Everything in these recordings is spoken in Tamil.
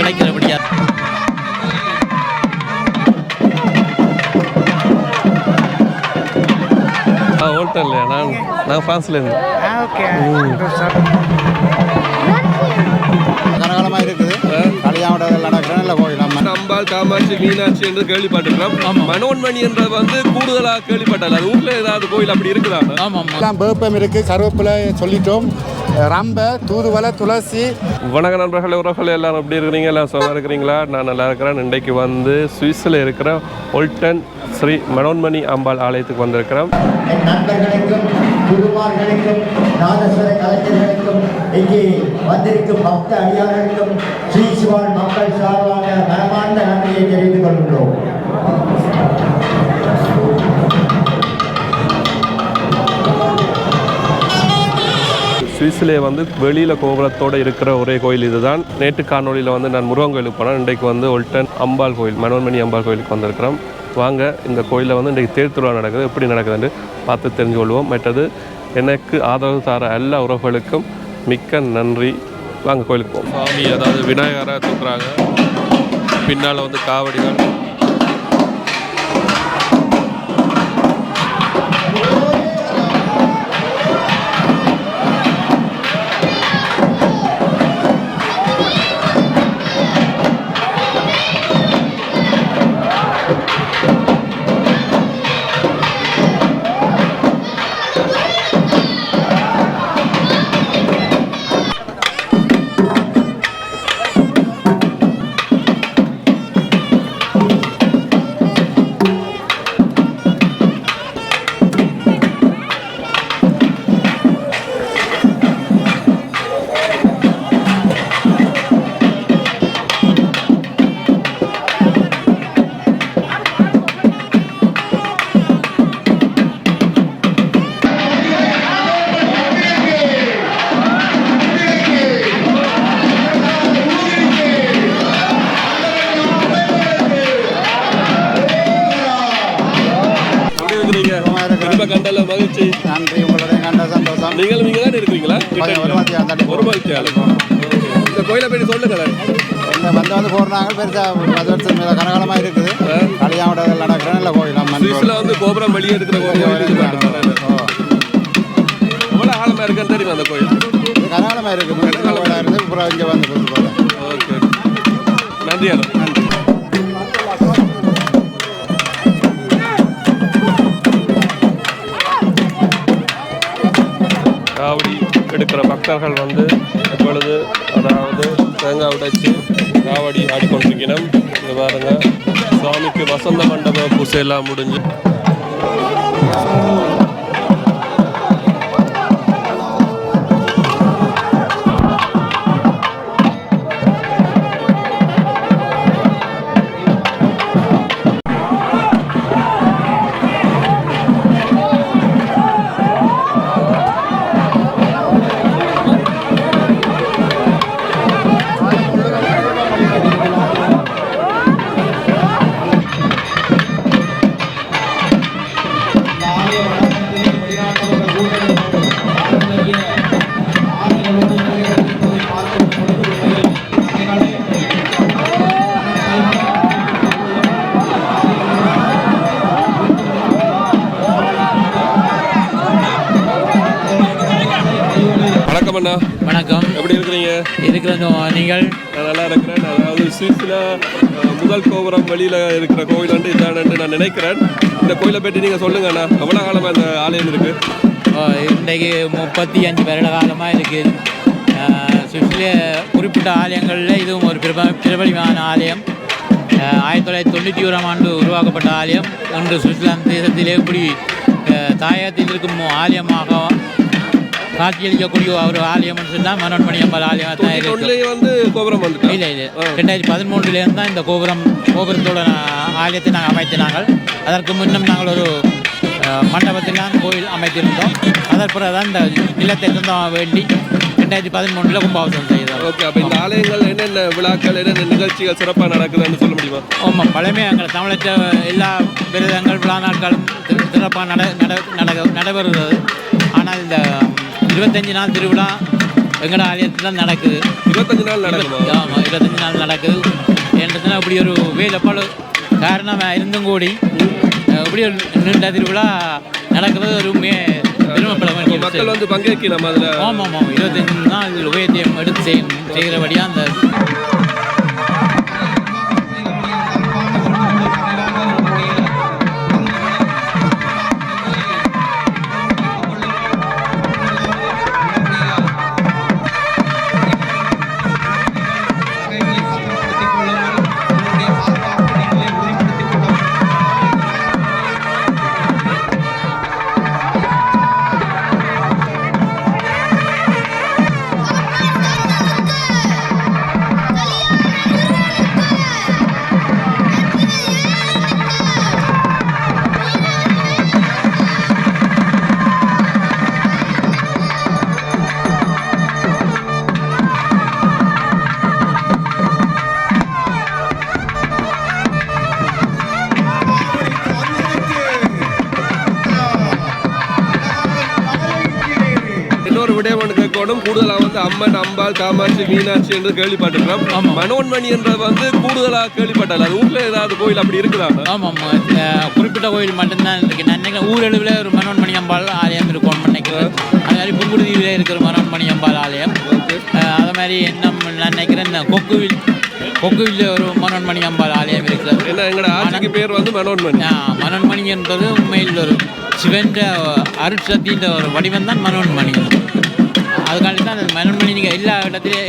கிடைக்கிறபடியா. ஓல்டன் இல்லையா? நான் ஃப்ரான்ஸ்லேருந்து. கனகாலமாக இருக்குது. கல்யாணம் நடக்கிற நல்ல கோயில். அம்பாள், காமாட்சி, மீனாட்சி என்று கேள்விப்பட்டிருக்கிறோம். மனோன்மணி என்றது வந்து கூடுதலாக கேள்விப்பட்டது. அது ஊரில் ஏதாவது கோயில் அப்படி இருக்குதா? எல்லாம் வேப்பம் இருக்குது, கருவேப்பிலை சொல்லிட்டோம், ரம்ப, தூதுவளை, துளசி. வணக்க நண்பர்களே, உறவுகளே, எல்லாரும் எப்படி இருக்கிறீங்க? எல்லாம் சும்மா இருக்கிறீங்களா? நான் நல்லா இருக்கிறேன். இன்றைக்கு வந்து சுவிஸில் இருக்கிற ஓல்டன் ஸ்ரீ மனோன்மணி அம்பாள் ஆலயத்துக்கு வந்திருக்கிறோம். என் நண்பர்களுக்கும் குருமார்களுக்கும் நாதஸ்வர கலைஞர்களுக்கும் இங்கே வந்திருக்கும் பக்த அடியார்களுக்கும் ஸ்ரீ சிவான் மக்கள் சார்பாக மனமார்ந்த நன்றியை தெரிவித்துக் கொள்கிறோம். சுவிஸிலே வந்து வெளியில் கோபுரத்தோடு இருக்கிற ஒரே கோயில் இதுதான். நேற்று காணொலியில் வந்து நான் முருகன் கோயிலுக்கு போனேன். இன்றைக்கு வந்து ஓல்டன் அம்பாள் கோயில், மனோன்மணி அம்பாள் கோயிலுக்கு வந்திருக்கிறோம். வாங்க, இந்த கோயிலில் வந்து இன்றைக்கு தேர் திருவிழா நடக்குது. எப்படி நடக்குதுன்னு பார்த்து தெரிஞ்சு கொள்வோம். மற்றது எனக்கு ஆதரவு தர எல்லா உறவுகளுக்கும் மிக்க நன்றி. வாங்க கோயிலுக்கு போவோம். சுவாமி அதாவது விநாயகரை தூக்குறாங்க. பின்னால் வந்து காவடிகள். கண்டல மகிழ்ச்சி. நன்றி. உங்களுடைய கண்ட சந்தோஷம். நீங்களும் இங்கே தான் இருக்கிறீங்களா? ஒரு மகிழ்ச்சியாலும் இந்த கோயிலை பற்றி சொல்லுங்களேன். வந்து போடுறாங்க. பெருசாக 10 வருஷம் மேலே கனகாலமாக இருக்குது. கல்யாணம் நடக்கிற நல்ல கோயில். சுவிஸில் வந்து கோபுரம் வெளியே இருக்கிற கோயில் எவ்வளோ ஆழமாக இருக்குன்னு தெரியுமா அந்த கோயில்? கனகாலமாக இருக்குது. கோயிலாக இருந்து அப்புறம் இங்கே வந்து போகிறேன். ஓகே, நன்றி. நன்றி. காவடி எடுக்கிற பக்தர்கள் வந்து இப்பொழுது அதாவது தேங்காய் உடைச்சு காவடி ஆடிக்கொண்டிருக்கணும். இங்கே பாருங்க, சுவாமிக்கு வசந்த மண்டப பூசை எல்லாம் முடிஞ்சு வணக்கம். எப்படி இருக்கிறீங்க? இருக்கிறது நீங்கள்? நான் நல்லா இருக்கிறேன். அதாவது சுவிஸில் முதல் கோபுரம் வெளியில் இருக்கிற கோயில் வந்து இதானு நான் நினைக்கிறேன். இந்த கோயிலை பற்றி நீங்கள் சொல்லுங்கண்ணா. எவ்வளோ காலமாக இந்த ஆலயம் இருக்குது? இன்றைக்கு 35 வருட காலமாக இருக்குது. சுவிஸில் குறிப்பிட்ட ஆலயங்களில் இதுவும் ஒரு பிரபலமான ஆலயம். 1991ஆம் ஆண்டு உருவாக்கப்பட்ட ஆலயம். ஒன்று சுவிட்சர்லாந்து தேசத்திலே இப்படி தாயகத்தில் இருக்கும் ஆலயமாக காட்சியளிக்கக்கூடிய ஒரு ஆலயம் சொன்னால் மனோன்மணி அம்பாள் ஆலயம் தான் வந்து கோபுரம் வந்து இல்லை 2013 தான் இந்த கோபுரத்தோட ஆலயத்தை நாங்கள் அமைத்தினாங்கள். அதற்கு முன்னும் நாங்கள் ஒரு மண்டபத்தில் தான் கோயில் அமைத்திருந்தோம். அதற்கு தான் இந்த நிலத்தை சொந்தமாக வேண்டி 2013 கும்பாபிஷேகம் செய்தோம். ஓகே, அப்போ இந்த ஆலயங்கள் என்னென்ன விழாக்கள், என்னென்ன நிகழ்ச்சிகள் சிறப்பாக நடக்குதுன்னு சொல்ல முடியுமா? ஆமாம், பழமே எங்கள் தமிழக எல்லா விரதங்கள் விழா நாட்களும் சிறப்பாக நடைபெறுகிறது. ஆனால் இந்த 25 நாள் திருவிழா எங்கட ஆலயத்தில் தான் நடக்குது. 25 நாள் நடக்குமா? ஆமாம், 25 நாள் நடக்குது. என்றதுனா அப்படி ஒரு வேலைப்பாடு காரணமாக இருந்தும் கூடி இப்படி ஒரு நீண்ட திருவிழா நடக்கிறது ஒரு பெருமைப்பட வேண்டிய மக்கள் வந்து பங்கேற்கணும் அதில். ஆமாம் 25 நாள் உபயத்தையும் எடுத்து செய்கிறபடியாக அந்த கூடுதலாக வந்து அம்மன், அம்பாள், காமாட்சி, மீனாட்சி என்று கேள்விப்பட்டிருக்கிறோம். மனோன்மணி என்றது வந்து கூடுதலாக கேள்விப்பட்டால் அது ஊரில் ஏதாவது கோயில் அப்படி இருக்குதா? ஆமாம், குறிப்பிட்ட கோயில் மட்டும்தான் இருக்கு. நான் நினைக்கிறேன் ஊரளவில் ஒரு மனோன்மணி அம்பாள் ஆலயம் இருக்கும்னு நினைக்கிறேன். அது மாதிரி புங்குடுதீவில் இருக்கிற மனோன்மணி அம்பாள் ஆலயம். அது மாதிரி நான் நினைக்கிறேன் கொக்குவில் ஒரு மனோன்மணி அம்பாள் ஆலயம் இருக்கிறது. ஏன்னா எங்களோட ஆட்சிக்கு பேர் வந்து மனோன்மணி. மனோன்மணி என்பது உண்மையில் ஒரு சிவன் அருட்சத்தின்ற ஒரு வடிவம் தான் மனோன்மணி. அதுக்காண்டி தான் அந்த மனோன்மணி நீங்கள் எல்லா இடத்துலையும்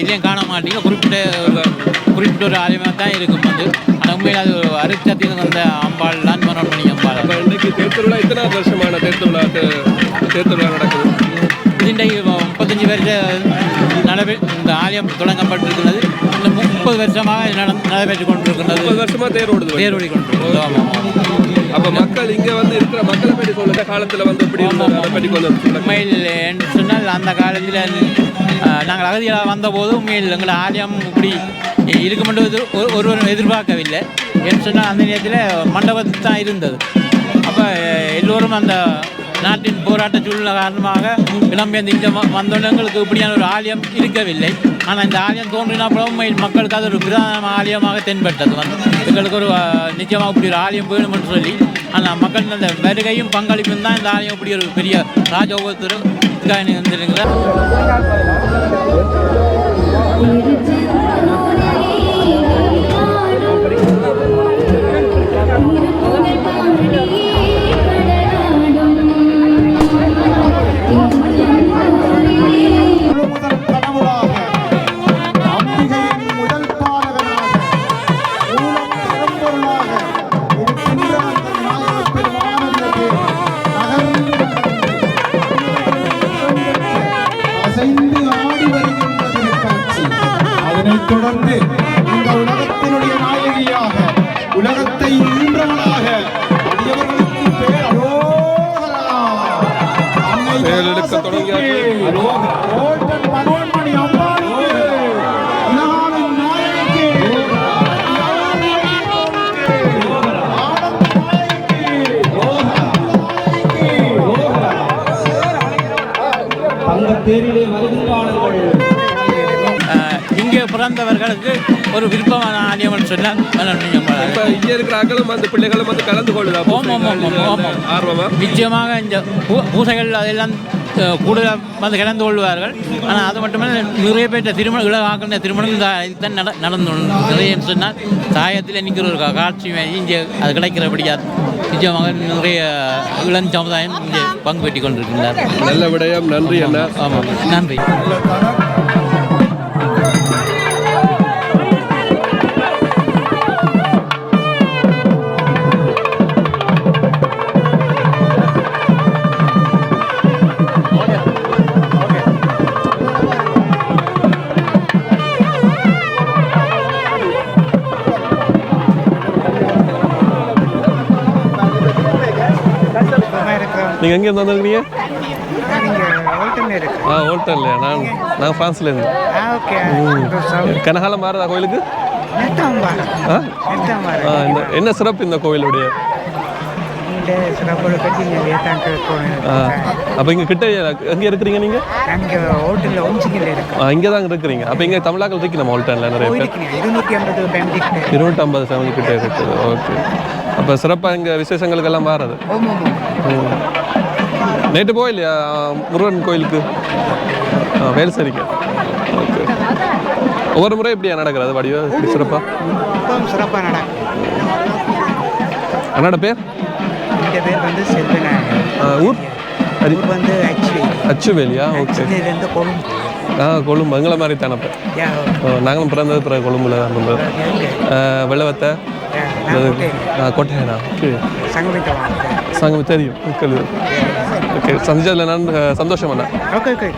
இதையும் காண மாட்டீங்க. குறிப்பிட்ட ஒரு ஆலயமாக தான் இருக்கும். வந்து ஆனால் உண்மையில் அது ஒரு அருட்சத்தில் வந்த அம்பாள் தான் மனோன்மணி அம்பாள். அப்போ இன்றைக்கு தேர்தல் இத்தனை வருஷமான தேர்தல் நடக்குது. இன்றைக்கு 35 வருஷம் இந்த ஆலயம் தொடங்கப்பட்டிருக்கிறது. இந்த 30 வருஷமாக நடைபெற்று கொண்டிருக்கிறது. 30 வருஷமாக தேர் ஓடி கொண்டிருக்கிறது. ஆமாம். அப்போ மக்கள் இங்கே வந்து இருக்கிற மக்களை பற்றி சொல்லுங்க. காலத்தில் வந்து இப்படி அதை பற்றி கொஞ்சம் உண்மையில் என்று சொன்னால் அந்த காலத்தில் நாங்கள் அகதியாக வந்தபோது உண்மையில் எங்கள் ஆலயம் இப்படி இருக்குமென்று ஒருவரும் எதிர்பார்க்கவில்லை. என்று சொன்னால் அந்த நேரத்தில் மண்டபத்தில் தான் இருந்தது. அப்போ எல்லோரும் அந்த நாட்டின் போராட்ட சூழ்நிலை காரணமாக இடம்பெயர்ந்து இங்கே வந்தோன்னு எங்களுக்கு இப்படியான ஒரு ஆலயம் இருக்கவில்லை. ஆனால் இந்த ஆலயம் தோன்றினாப்புல உண்மையில் மக்களுக்கு அது ஒரு பிரதான ஆலயமாக தென்பட்டது. எங்களுக்கு ஒரு நிச்சயமாக இப்படி ஒரு ஆலயம் வேணும் என்று சொல்லி ஆனால் மக்கள் அந்த வருகையும் பங்களிப்பும் தான் இந்த ஆலயம் இப்படி ஒரு பெரிய ராஜோகத்திற்காக வந்துருக்கிறார். தொடர்ந்து இந்த உலகத்தினுடைய நாயகியாக உலகத்தை ஈன்றவளாக அடியவர்களுக்கு பேர் மனோன்மணி அம்பாளுக்கு உலகாவின் நாயகிக்கு தங்கத்தேரிலே வருகின்றார்கள். இங்கே பிறந்தவர்களுக்கு ஒரு விருப்பமான ஆலயம்னு சொன்னால் மனோன்மணி அம்பாள். இப்போ இங்கே இருக்கிற ஆக்களும் அந்த பிள்ளைகளும் வந்து கலந்து கொள்ளுதா? ஆர்வமா நிச்சயமாக இந்த பூசைகள் அதெல்லாம் கூடுதலாக வந்து கலந்து கொள்வார்கள். ஆனால் அது மட்டுமல்ல நிறைய பேர் திருமணம் இதுதான் நடந்து நிறைய சொன்னால் தாயத்தில் நிற்கிற ஒரு காட்சி இங்கே அது கிடைக்கிறபடியா நிச்சயமாக நிறைய இளம் சமுதாயம் இங்கே பங்கு பெற்றி கொண்டிருக்கின்றார். நல்ல விடயம். நன்றி அண்ணா. ஆமாம், நன்றி. நீங்கள் எங்கே இருந்து வந்துருக்கீங்க? ஓல்டன்லையா? நான் ஃப்ரான்ஸ்லேருந்து. கனகாலம் மாறுதா கோயிலுக்கு? என்ன சிறப்பு இந்த கோயிலுடைய? கோயிலிൻ്റെ சிறப்புகளை பற்றி நீங்கள் தான் கேட்கணும். அப்போ இங்கே கிட்ட எங்கே இருக்கிறீங்க நீங்கள்? நாங்கள் ஹோட்டலில் ஒன்சிங்கில் இருக்கோம். இங்கே தான் இருக்கிறீங்க. அப்போ இங்கே தமிழாக்கள் இருக்கு நம்ம ஹோட்டலில் நிறைய பேர். 250 ஃபேமிலி 250 ஃபேமிலி கிட்டே இருக்குது. ஓகே. அப்போ சிறப்பாக இங்கே விசேஷங்களுக்கெல்லாம் மாறுது. நேற்று போயில்லையா முருகன் கோயிலுக்கு? வேல் சரிங்க. ஓகே. ஒவ்வொரு முறை எப்படியா நடக்கிறது வடிவா சிறப்பாக? சிறப்பாக நடக்கும். அண்ணாட பேர்? இந்த பேர் வந்து செல்வநாயகன். ஊர் வந்து அச்சுவேலியா? ஓகே. கொழும்பு. கொழும்பு எங்களை மாதிரி தானப்போ. நாங்களும் பிறந்தது பிறகு கொழும்புல தான் இருந்தோம். வெள்ளவத்தை கோட்டையனா? சங்கம் தெரியும். ஓகே. சந்திச்சதில் நான் சந்தோஷம் அண்ணா. Okay okay.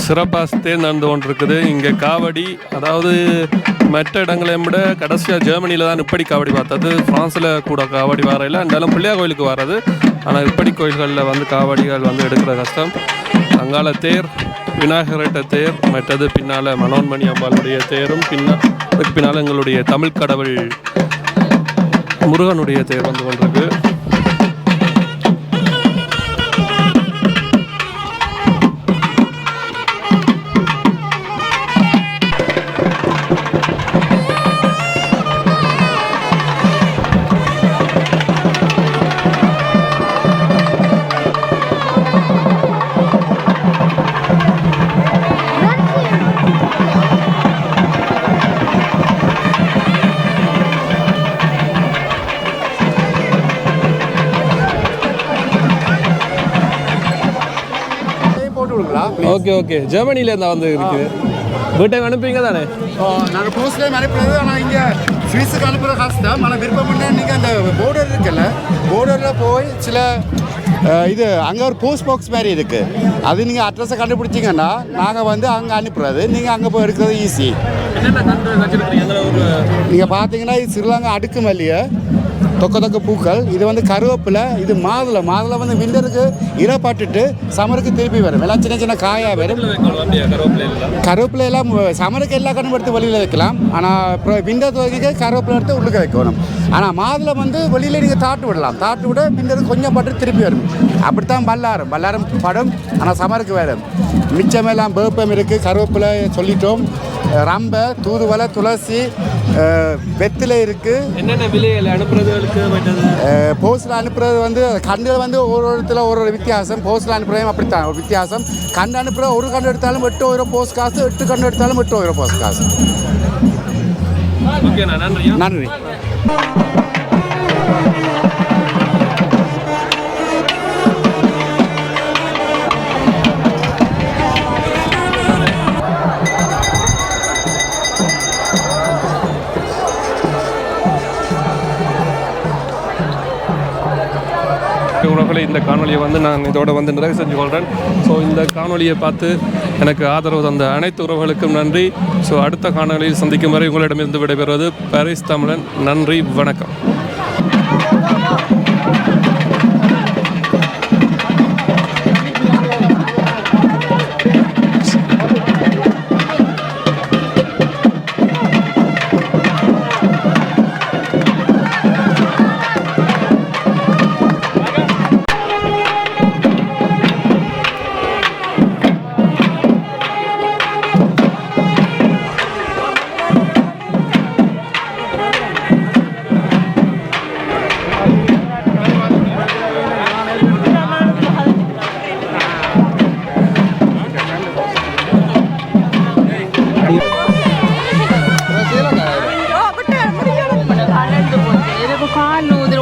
சிறப்பாக தேர் நடந்து கொண்டிருக்குது இங்கே காவடி. அதாவது மற்ற இடங்களை விட கடைசியாக ஜெர்மனியில் தான் இப்படி காவடி பார்த்தது. ஃப்ரான்ஸில் கூட காவடி வரையில் இருந்தாலும் பிள்ளையார் கோயிலுக்கு வர்றது. ஆனால் இப்படி கோயில்களில் வந்து காவடிகள் வந்து எடுக்கிற கஷ்டம். அங்கால தேர் விநாயகர்கிட்ட தேர், மற்றது பின்னால் மனோன்மணி அம்பாளுடைய தேரும், அதுக்கு பின்னால் எங்களுடைய தமிழ் கடவுள் முருகனுடைய தேர் வந்து கொண்டிருக்கு. Okay okay. ஜெர்மனியில் இருந்தால் வந்து இருக்குது. வீட்டை அனுப்புவீங்க தானே? நாங்கள் போஸ்ட்லேயும் அனுப்புறது. ஆனால் இங்கே ஸ்வீஸுக்கு அனுப்புகிற காசு தான். ஆனால் விருப்பம் பண்ணால் நீங்கள் அந்த போர்டர் இருக்குல்ல, போர்டரில் போய் சில இது அங்கே ஒரு போஸ்ட் பாக்ஸ் மாதிரி இருக்குது. அது நீங்கள் அட்ரஸை கண்டுபிடிச்சிங்கன்னா நாங்கள் வந்து அங்கே அனுப்புறது. நீங்கள் அங்கே போய் எடுக்கிறது ஈஸி. நீங்கள் பார்த்தீங்கன்னா இது ஸ்ரீலங்கா அடுக்கு மல்லிகை, தொக்க பூக்கள். இது வந்து கருவேப்பிலை, இது மாதுளை. மாதுளை வந்து விண்டருக்கு இறப்பட்டுட்டு சமருக்கு திருப்பி வரும். எல்லாம் சின்ன சின்ன காயாக வரும். கருவேப்பிலை எல்லாம் சமருக்கு எல்லா கண்ணும் எடுத்து வெளியில் வைக்கலாம். ஆனால் அப்புறம் விண்டர் துவக்கிக்க கருவேப்பிலை எடுத்து உள்ளுக்க வைக்கணும். ஆனால் மாதுளை வந்து வெளியில் நீங்கள் தாட்டு விடலாம். தாட்டு விட விண்டருக்கு கொஞ்சம் பட்டு திருப்பி வரும். அப்படித்தான் பல்லாரம் படம். ஆனால் சமருக்கு வரும். மிச்சமெல்லாம் வேப்பம் இருக்குது, கருவேப்பிலை சொல்லிட்டோம், ரம்பை, தூதுவளை, துளசி, வெத்திலை இருக்குது. என்னென்ன விலையில் அனுப்புறதுகளுக்கு போஸ்டில் அனுப்புறது வந்து கண்டில் வந்து ஒரு இடத்துல ஒரு வித்தியாசம். போஸ்டில் அனுப்புறதும் அப்படித்தான் ஒரு வித்தியாசம். கண்டு அனுப்புகிற ஒரு கண்டு எடுத்தாலும் 8 euro போஸ்ட் காசு, 8 கண்டு எடுத்தாலும் 8 euro போஸ்ட் காசு. நன்றி. உறவுகளை இந்த காணொலியை வந்து நான் இதோட வந்து நிறைவு செஞ்சு கொள்கிறேன். ஸோ இந்த காணொலியை பார்த்து எனக்கு ஆதரவு தந்த அனைத்து உறவுகளுக்கும் நன்றி. ஸோ அடுத்த காணொலியில் சந்திக்கும் வரை உங்களிடமிருந்து விடைபெறுவது பாரிஸ் தமிழன். நன்றி, வணக்கம். கால் நூறு